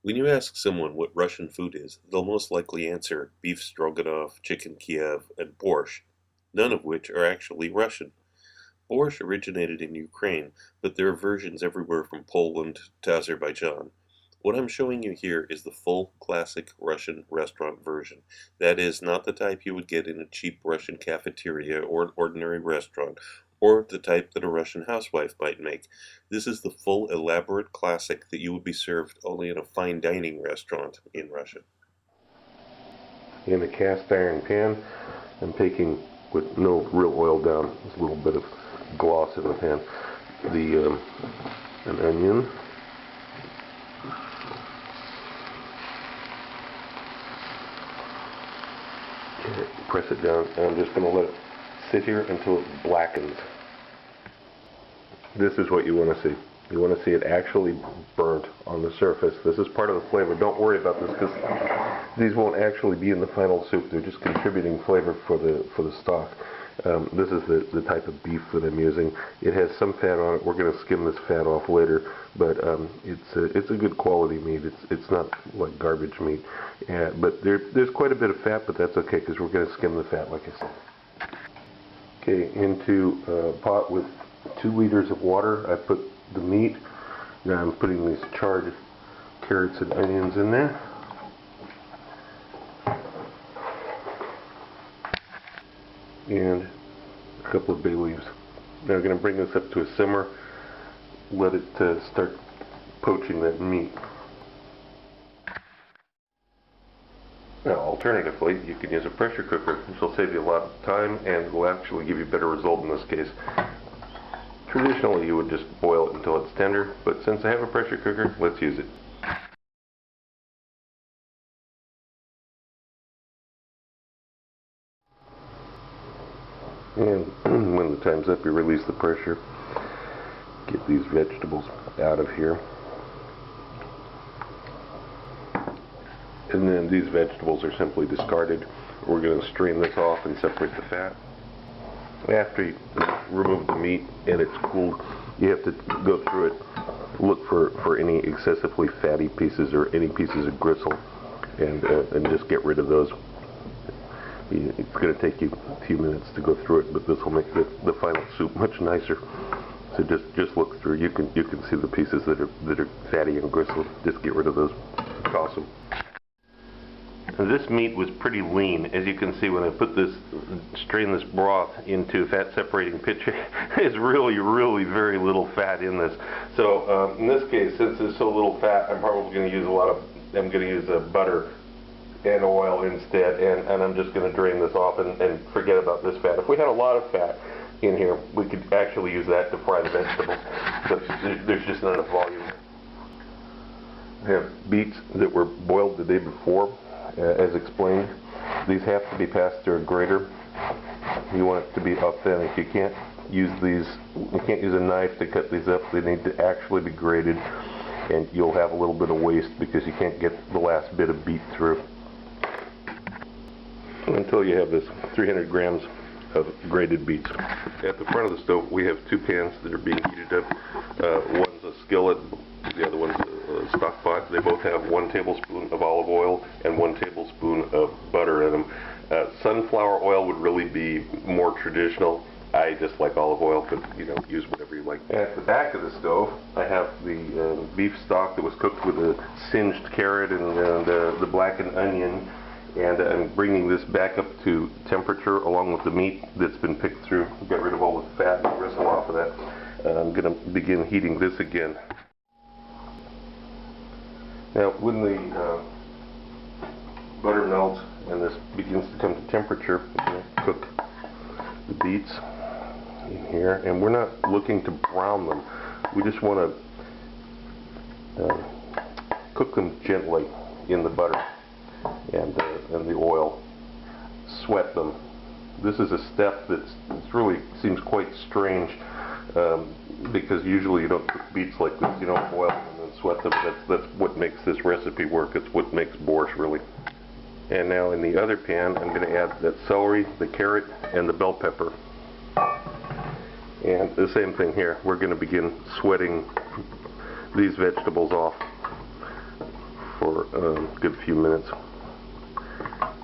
When you ask someone what Russian food is, they'll most likely answer beef stroganoff, chicken Kiev, and borscht, none of which are actually Russian. Borscht originated in Ukraine, but there are versions everywhere from Poland to Azerbaijan. What I'm showing you here is the full classic Russian restaurant version. That is, not the type you would get in a cheap Russian cafeteria or an ordinary restaurant, or the type that a Russian housewife might make. This is the full elaborate classic that you would be served only in a fine dining restaurant in Russia. In a cast iron pan, I'm taking, with no real oil down, just a little bit of gloss in the pan, an onion, press it down, and I'm just going to let it sit here until it blackens. This is what you want to see. You want to see it actually burnt on the surface. This is part of the flavor. Don't worry about this because these won't actually be in the final soup. They're just contributing flavor for the stock. This is the type of beef that I'm using. It has some fat on it. We're going to skim this fat off later, but it's a good quality meat. It's not like garbage meat, but there's quite a bit of fat, but that's okay because we're going to skim the fat, like I said. Okay, into a pot with 2 liters of water, I put the meat. Now I'm putting these charred carrots and onions in there. And a couple of bay leaves. Now we're going to bring this up to a simmer, let it start poaching that meat. Now alternatively, you can use a pressure cooker. This will save you a lot of time and will actually give you a better result in this case. Traditionally you would just boil it until it's tender, but since I have a pressure cooker, let's use it. And when the time's up, you release the pressure. Get these vegetables out of here. And then these vegetables are simply discarded. We're going to strain this off and separate the fat. After you remove the meat and it's cooled, you have to go through it, look for any excessively fatty pieces or any pieces of gristle, and just get rid of those. It's going to take you a few minutes to go through it, but this will make the final soup much nicer. So just look through. You can see the pieces that are fatty and gristle. Just get rid of those. Toss them. And this meat was pretty lean, as you can see when I strain this broth into a fat separating pitcher. There's really very little fat in this. So in this case, since there's so little fat, I'm probably going to use I'm going to use butter and oil instead, and I'm just going to drain this off and forget about this fat. If we had a lot of fat in here, we could actually use that to fry the vegetables, but there's just not enough volume. I have beets that were boiled the day before, as explained. These have to be passed through a grater. You want it to be authentic. You can't use a knife to cut these up. They need to actually be grated, and you'll have a little bit of waste because you can't get the last bit of beet through. Until you have this 300 grams of grated beets. At the front of the stove, we have 2 pans that are being heated up. One's a skillet, the other one's a stock pot. They both have 1 tablespoon of olive oil and 1 tablespoon of butter in them. Sunflower oil would really be more traditional. I just like olive oil, but use whatever you like. At the back of the stove, I have the beef stock that was cooked with a singed carrot and the blackened onion. And I'm bringing this back up to temperature along with the meat that's been picked through. Get rid of all the fat and gristle off of that. I'm going to begin heating this again. Now when the butter melts and this begins to come to temperature, I'm going to cook the beets in here. And we're not looking to brown them. We just want to cook them gently in the butter and the oil. Sweat them. This is a step that really seems quite strange because usually you don't cook beets like this. You don't boil them and then sweat them. That's what makes this recipe work. It's what makes borscht really. And now in the other pan, I'm going to add that celery, the carrot, and the bell pepper. And the same thing here. We're going to begin sweating these vegetables off for a good few minutes.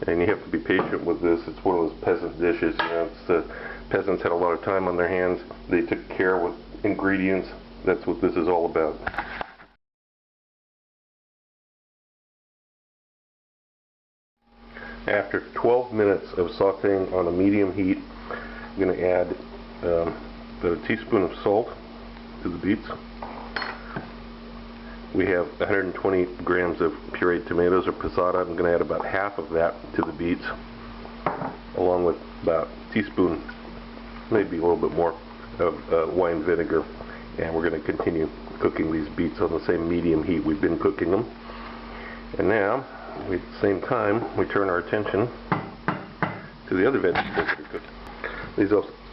And you have to be patient with this. It's one of those peasant dishes. You know, peasants had a lot of time on their hands. They took care with ingredients. That's what this is all about. After 12 minutes of sauteing on a medium heat, I'm going to add a teaspoon of salt to the beets. We have 120 grams of pureed tomatoes or passata. I'm going to add about half of that to the beets, along with about a teaspoon, maybe a little bit more, of wine vinegar. And we're going to continue cooking these beets on the same medium heat we've been cooking them. And now, at the same time, we turn our attention to the other vegetables that are cooking.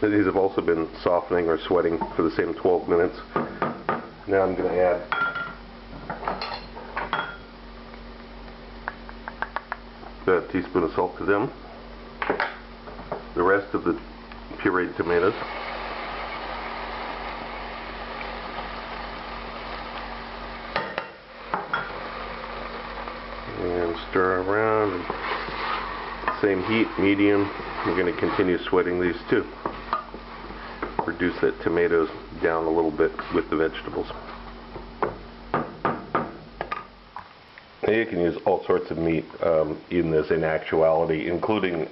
These have also been softening or sweating for the same 12 minutes. Now I'm going to add a teaspoon of salt to them, the rest of the pureed tomatoes, and stir around. Same heat, medium. We're going to continue sweating these too. Reduce that tomatoes down a little bit with the vegetables. Now you can use all sorts of meat in this in actuality, including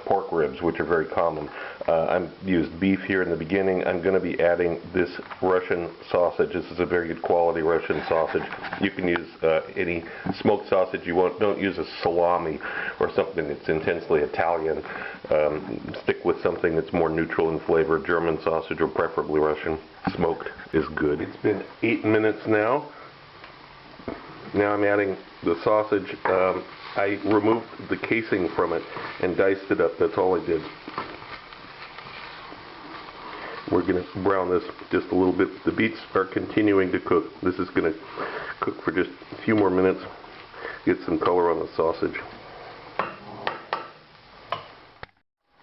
pork ribs, which are very common. I've used beef here in the beginning. I'm going to be adding this Russian sausage. This is a very good quality Russian sausage. You can use any smoked sausage you want. Don't use a salami or something that's intensely Italian. Stick with something that's more neutral in flavor. German sausage or preferably Russian. Smoked is good. It's been 8 minutes now. Now I'm adding the sausage. I removed the casing from it and diced it up. That's all I did. We're going to brown this just a little bit. The beets are continuing to cook. This is going to cook for just a few more minutes. Get some color on the sausage.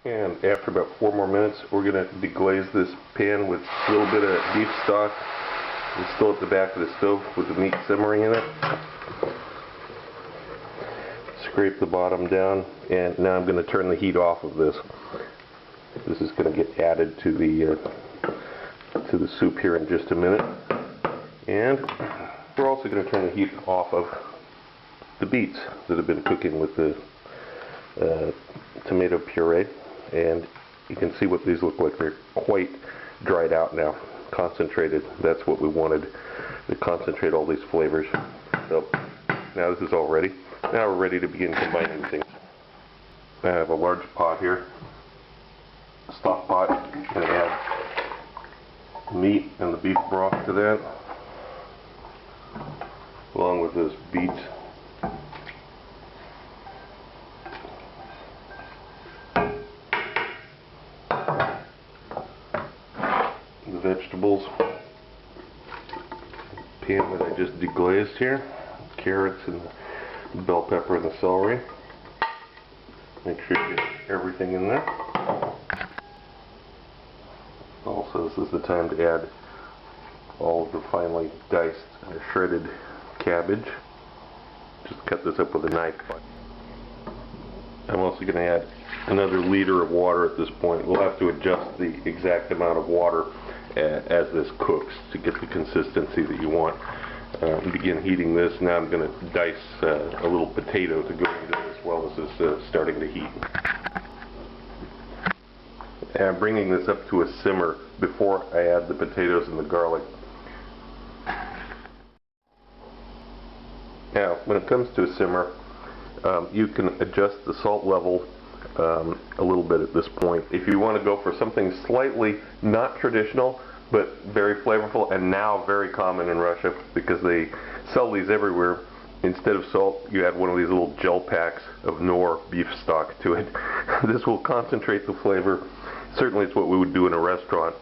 And after about 4 more minutes, we're going to deglaze this pan with a little bit of beef stock. It's still at the back of the stove with the meat simmering in it. Scrape the bottom down, and now I'm going to turn the heat off of this. This is going to get added to the soup here in just a minute. And we're also going to turn the heat off of the beets that have been cooking with the tomato puree. And you can see what these look like. They're quite dried out now. Concentrated. That's what we wanted, to concentrate all these flavors. So now this is all ready. Now we're ready to begin combining things. I have a large pot here, a stock pot. I'm going to add meat and the beef broth to that, along with those beets. Vegetables, pan that I just deglazed here, carrots and the bell pepper and the celery. Make sure you get everything in there. Also, this is the time to add all of the finely diced shredded cabbage. Just cut this up with a knife. I'm also going to add another liter of water at this point. We'll have to adjust the exact amount of water as this cooks to get the consistency that you want. Begin heating this. Now I'm going to dice a little potato to go into this while this is starting to heat. And I'm bringing this up to a simmer before I add the potatoes and the garlic. Now, when it comes to a simmer, you can adjust the salt level a little bit at this point. If you want to go for something slightly not traditional, but very flavorful, and now very common in Russia because they sell these everywhere, instead of salt, you add one of these little gel packs of Knorr beef stock to it. This will concentrate the flavor. Certainly it's what we would do in a restaurant.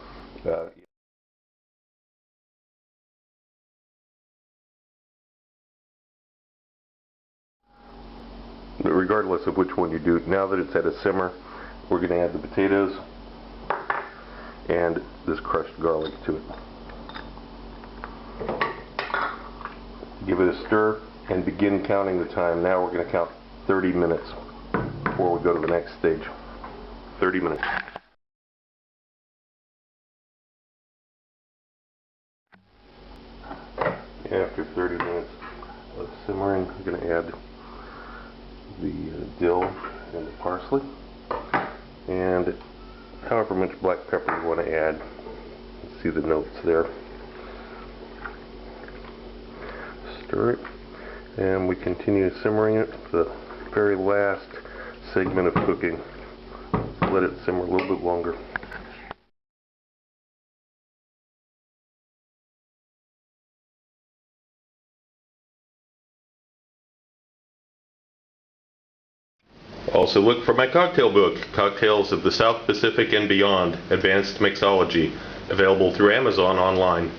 But regardless of which one you do, now that it's at a simmer, we're going to add the potatoes and this crushed garlic to it. Give it a stir, and begin counting the time. Now we're going to count 30 minutes before we go to the next stage. 30 minutes. After 30 minutes of simmering, I'm going to add the dill and the parsley, and however much black pepper you want to add. See the notes there. Stir it, and we continue simmering it to the very last segment of cooking. Let it simmer a little bit longer. Also look for my cocktail book, Cocktails of the South Pacific and Beyond, Advanced Mixology, available through Amazon online.